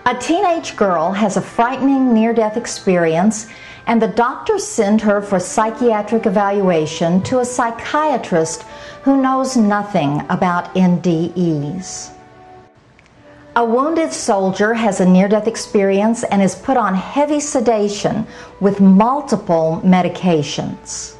A teenage girl has a frightening near-death experience, and the doctors send her for psychiatric evaluation to a psychiatrist who knows nothing about NDEs. A wounded soldier has a near-death experience and is put on heavy sedation with multiple medications.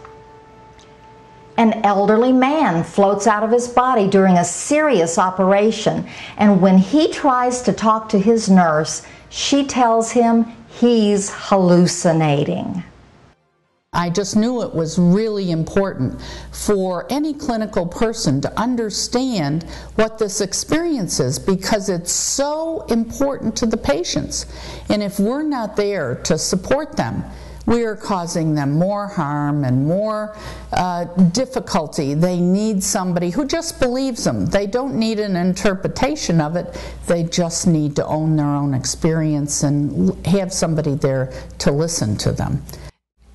An elderly man floats out of his body during a serious operation, and when he tries to talk to his nurse, she tells him he's hallucinating. I just knew it was really important for any clinical person to understand what this experience is, because it's so important to the patients. And if we're not there to support them, we are causing them more harm and more difficulty. They need somebody who just believes them. They don't need an interpretation of it. They just need to own their own experience and have somebody there to listen to them.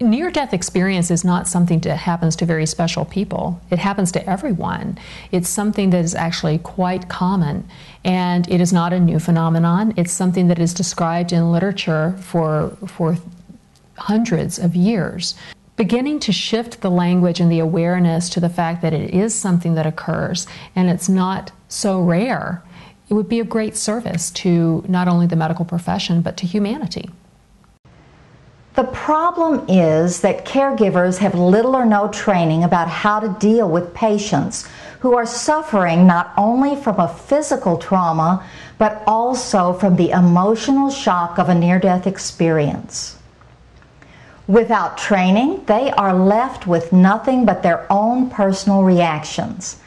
Near-death experience is not something that happens to very special people. It happens to everyone. It's something that is actually quite common, and it is not a new phenomenon. It's something that is described in literature for hundreds of years. Beginning to shift the language and the awareness to the fact that it is something that occurs and it's not so rare, it would be a great service to not only the medical profession but to humanity. The problem is that caregivers have little or no training about how to deal with patients who are suffering not only from a physical trauma, but also from the emotional shock of a near-death experience. Without training, they are left with nothing but their own personal reactions.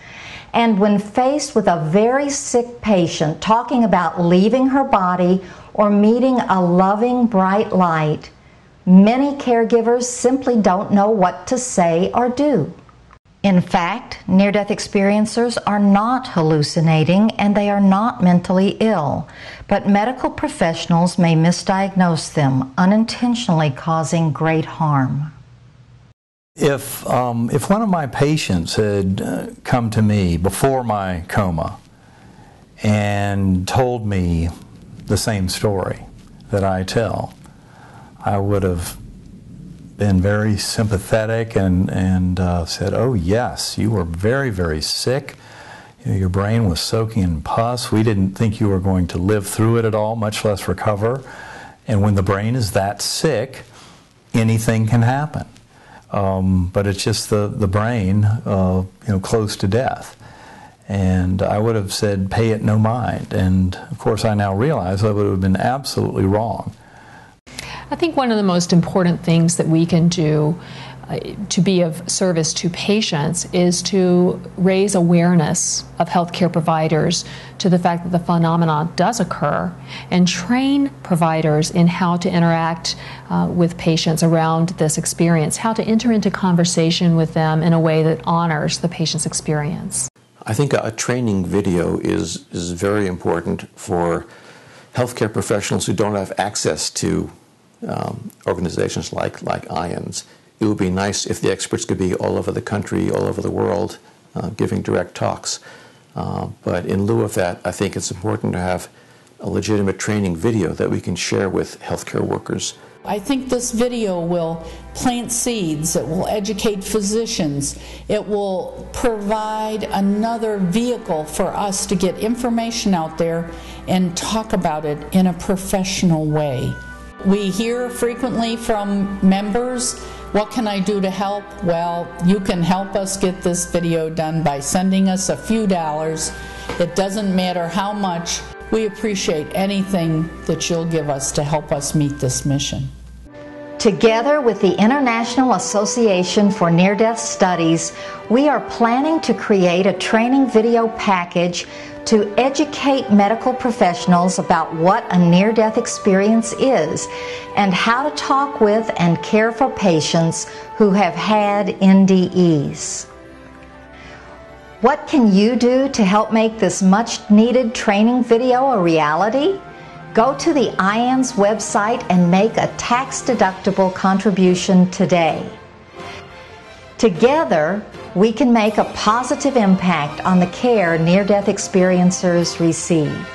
And when faced with a very sick patient talking about leaving her body or meeting a loving, bright light, many caregivers simply don't know what to say or do. In fact, near-death experiencers are not hallucinating and they are not mentally ill, but medical professionals may misdiagnose them, unintentionally causing great harm. If one of my patients had come to me before my coma and told me the same story that I tell, I would have been very sympathetic and said, oh yes, you were very, very sick. You know, your brain was soaking in pus. We didn't think you were going to live through it at all, much less recover. And when the brain is that sick, anything can happen. But it's just the brain, close to death. And I would have said, pay it no mind. And of course, I now realize I would have been absolutely wrong. I think one of the most important things that we can do to be of service to patients is to raise awareness of healthcare providers to the fact that the phenomenon does occur, and train providers in how to interact with patients around this experience, how to enter into conversation with them in a way that honors the patient's experience. I think a training video is very important for healthcare professionals who don't have access to organizations like IANS. It would be nice if the experts could be all over the country, all over the world, giving direct talks. But in lieu of that, I think it's important to have a legitimate training video that we can share with healthcare workers. I think this video will plant seeds, it will educate physicians, it will provide another vehicle for us to get information out there and talk about it in a professional way. We hear frequently from members, what can I do to help? Well, you can help us get this video done by sending us a few dollars. It doesn't matter how much. We appreciate anything that you'll give us to help us meet this mission. Together with the International Association for Near-Death Studies, we are planning to create a training video package to educate medical professionals about what a near-death experience is and how to talk with and care for patients who have had NDEs. What can you do to help make this much-needed training video a reality? Go to the IANS website and make a tax-deductible contribution today. Together, we can make a positive impact on the care near-death experiencers receive.